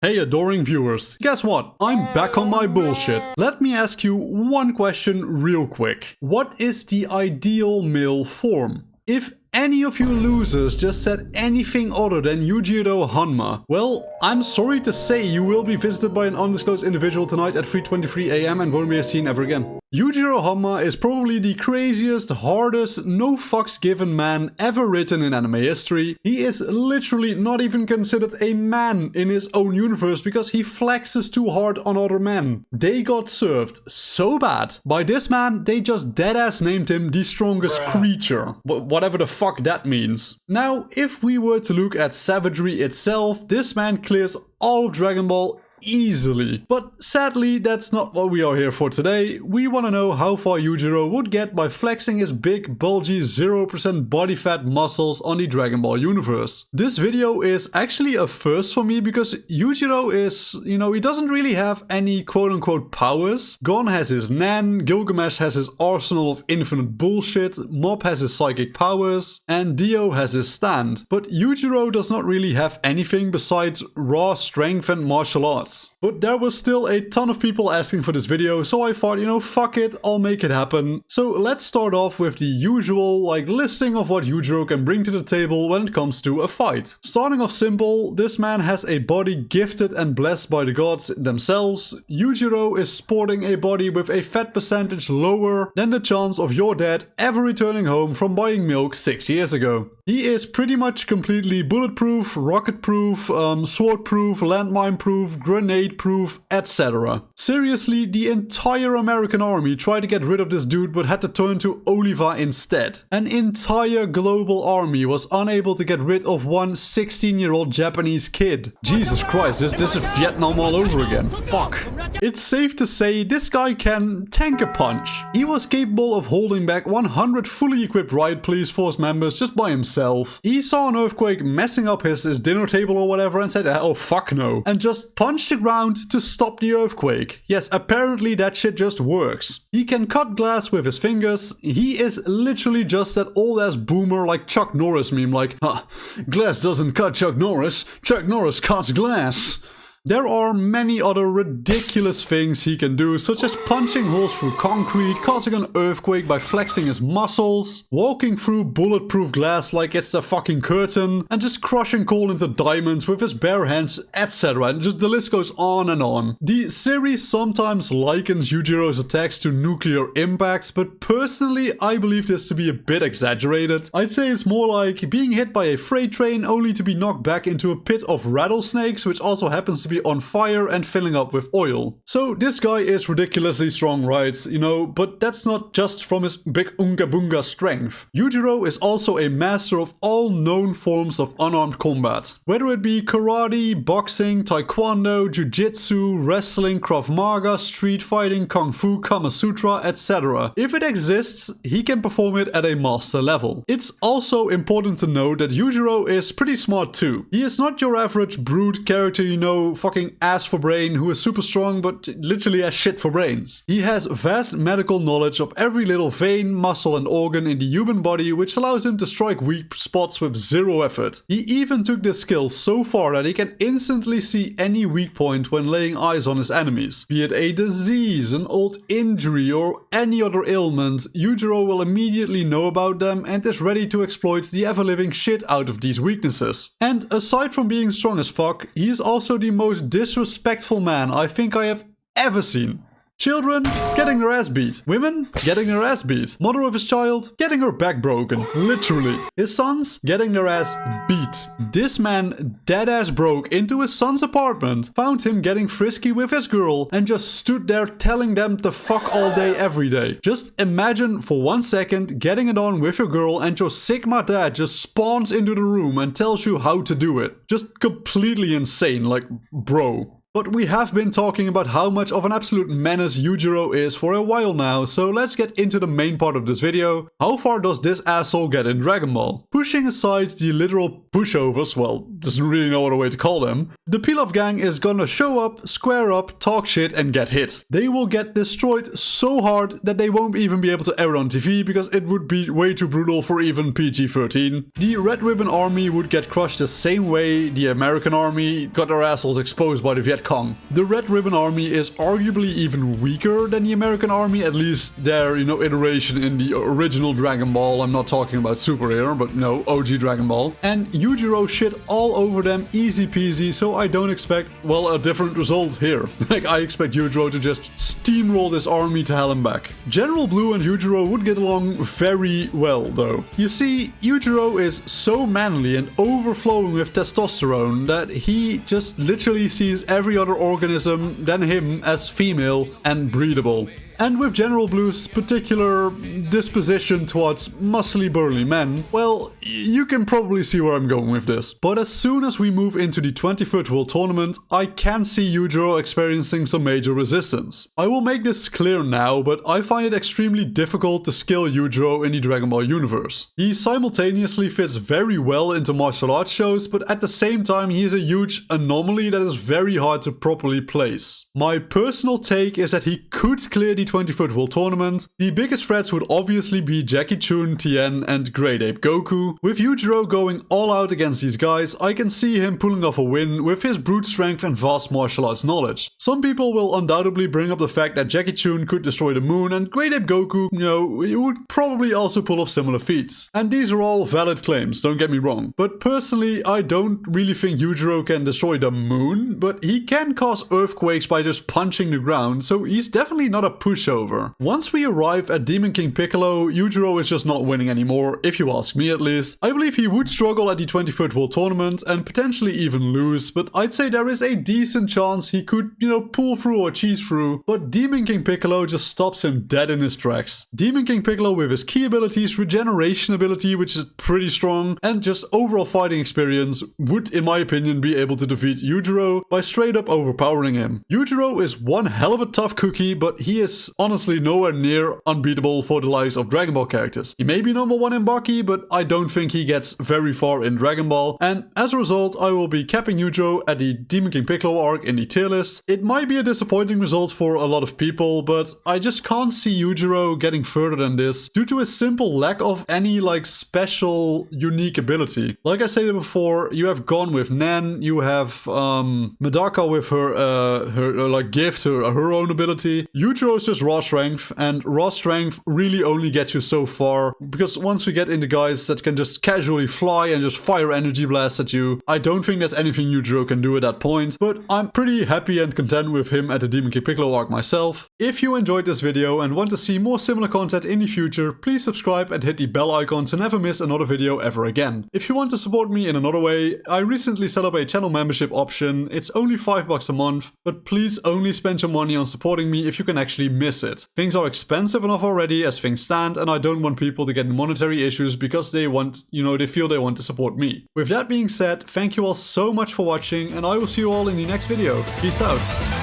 Hey adoring viewers, guess what? I'm back on my bullshit. Let me ask you one question real quick. What is the ideal male form? If any of you losers just said anything other than Yujiro Hanma, well, I'm sorry to say you will be visited by an undisclosed individual tonight at 3:23 AM and won't be seen ever again. Yujiro Hanma is probably the craziest, hardest, no fucks given man ever written in anime history. He is literally not even considered a man in his own universe because he flexes too hard on other men. They got served so bad. By this man, they just deadass named him the strongest creature. Whatever the fuck that means. Now, if we were to look at savagery itself, this man clears all of Dragon Ball easily. But sadly, that's not what we are here for today. We want to know how far Yujiro would get by flexing his big, bulgy 0% body fat muscles on the Dragon Ball universe. This video is actually a first for me because Yujiro is, he doesn't really have any quote-unquote powers. Gon has his Nen, Gilgamesh has his arsenal of infinite bullshit, Mob has his psychic powers, and Dio has his stand. But Yujiro does not really have anything besides raw strength and martial arts. But there was still a ton of people asking for this video, so I thought, fuck it, I'll make it happen. So let's start off with the usual, listing of what Yujiro can bring to the table when it comes to a fight. Starting off simple, this man has a body gifted and blessed by the gods themselves. Yujiro is sporting a body with a fat percentage lower than the chance of your dad ever returning home from buying milk 6 years ago. He is pretty much completely bulletproof, rocket-proof, sword-proof, landmine-proof, grenade-proof, etc. Seriously, the entire American army tried to get rid of this dude but had to turn to Oliva instead. An entire global army was unable to get rid of one 16-year-old Japanese kid. Jesus Christ, this is Vietnam all over again. Fuck. It's safe to say this guy can tank a punch. He was capable of holding back 100 fully equipped Riot Police Force members just by himself. He saw an earthquake messing up his dinner table or whatever and said, oh fuck no, and just punched the ground to stop the earthquake. Yes, apparently that shit just works. He can cut glass with his fingers. He is literally just that old ass boomer like Chuck Norris meme, glass doesn't cut Chuck Norris cuts glass. There are many other ridiculous things he can do, such as punching holes through concrete, causing an earthquake by flexing his muscles, walking through bulletproof glass like it's a fucking curtain, and just crushing coal into diamonds with his bare hands, etc. And just the list goes on and on. The series sometimes likens Yujiro's attacks to nuclear impacts, but personally I believe this to be a bit exaggerated. I'd say it's more like being hit by a freight train only to be knocked back into a pit of rattlesnakes, which also happens to be on fire and filling up with oil. So this guy is ridiculously strong, right? But that's not just from his big unga boonga strength. Yujiro is also a master of all known forms of unarmed combat. Whether it be karate, boxing, taekwondo, jiu-jitsu, wrestling, krav maga, street fighting, kung fu, kama sutra, etc. If it exists, he can perform it at a master level. It's also important to note that Yujiro is pretty smart too. He is not your average brute character, fucking ass for brain who is super strong but literally has shit for brains. He has vast medical knowledge of every little vein, muscle and organ in the human body, which allows him to strike weak spots with zero effort. He even took this skill so far that he can instantly see any weak point when laying eyes on his enemies. Be it a disease, an old injury or any other ailment, Yujiro will immediately know about them and is ready to exploit the ever-living shit out of these weaknesses. And aside from being strong as fuck, he is also the most disrespectful man I think I have ever seen. Children getting their ass beat. Women getting their ass beat. Mother of his child getting her back broken. Literally. His sons getting their ass beat. This man dead ass broke into his son's apartment, found him getting frisky with his girl, and just stood there telling them to fuck all day every day. Just imagine for 1 second getting it on with your girl and your Sigma dad just spawns into the room and tells you how to do it. Just completely insane, bro. But we have been talking about how much of an absolute menace Yujiro is for a while now, so let's get into the main part of this video. How far does this asshole get in Dragon Ball? Pushing aside the literal pushovers, well, doesn't really know what way to call them, the Pilaf gang is gonna show up, square up, talk shit and get hit. They will get destroyed so hard that they won't even be able to air it on TV because it would be way too brutal for even PG-13. The Red Ribbon Army would get crushed the same way the American Army got their assholes exposed by the Viet Cong. The Red Ribbon Army is arguably even weaker than the American Army, at least their, iteration in the original Dragon Ball. I'm not talking about Super Era, but no, OG Dragon Ball. And Yujiro shit all over them easy peasy, so I don't expect, well, a different result here. Like, I expect Yujiro to just steamroll this army to hell and back. General Blue and Yujiro would get along very well, though. You see, Yujiro is so manly and overflowing with testosterone that he just literally sees every other organism than him as female and breedable. And with General Blue's particular disposition towards muscly burly men, well, you can probably see where I'm going with this. But as soon as we move into the 20-foot World Tournament, I can see Yujiro experiencing some major resistance. I will make this clear now, but I find it extremely difficult to skill Yujiro in the Dragon Ball universe. He simultaneously fits very well into martial arts shows, but at the same time he is a huge anomaly that is very hard to properly place. My personal take is that he could clear the 20-foot World Tournament. The biggest threats would obviously be Jackie Chun, Tien and Great Ape Goku. With Yujiro going all out against these guys, I can see him pulling off a win with his brute strength and vast martial arts knowledge. Some people will undoubtedly bring up the fact that Jackie Chun could destroy the moon and Great Ape Goku, he would probably also pull off similar feats. And these are all valid claims, don't get me wrong. But personally, I don't really think Yujiro can destroy the moon, but he can cause earthquakes by just punching the ground, so he's definitely not a pushover. Once we arrive at Demon King Piccolo, Yujiro is just not winning anymore, if you ask me at least. I believe he would struggle at the 20-foot World Tournament and potentially even lose, but I'd say there is a decent chance he could, pull through or cheese through, but Demon King Piccolo just stops him dead in his tracks. Demon King Piccolo with his key abilities, regeneration ability, which is pretty strong, and just overall fighting experience would, in my opinion, be able to defeat Yujiro by straight up overpowering him. Yujiro is one hell of a tough cookie, but he is honestly nowhere near unbeatable for the likes of Dragon Ball characters. He may be number one in Baki, but I don't think he gets very far in Dragon Ball, and as a result, I will be capping Yujiro at the Demon King Piccolo arc in the tier list. It might be a disappointing result for a lot of people, but I just can't see Yujiro getting further than this due to a simple lack of any special unique ability. Like I said before, you have Gon with Nen, you have Medaka with her gift, her own ability. Yujiro is just raw strength, and raw strength really only gets you so far, because once we get into guys that can just casually fly and just fire energy blasts at you, I don't think there's anything Yujiro can do at that point, but I'm pretty happy and content with him at the Demon King Piccolo arc myself. If you enjoyed this video and want to see more similar content in the future, please subscribe and hit the bell icon to never miss another video ever again. If you want to support me in another way, I recently set up a channel membership option. It's only $5 a month, but please only spend your money on supporting me if you can actually miss it. Things are expensive enough already as things stand, and I don't want people to get monetary issues because they want, they feel they want to support me. With that being said, thank you all so much for watching, and I will see you all in the next video. Peace out.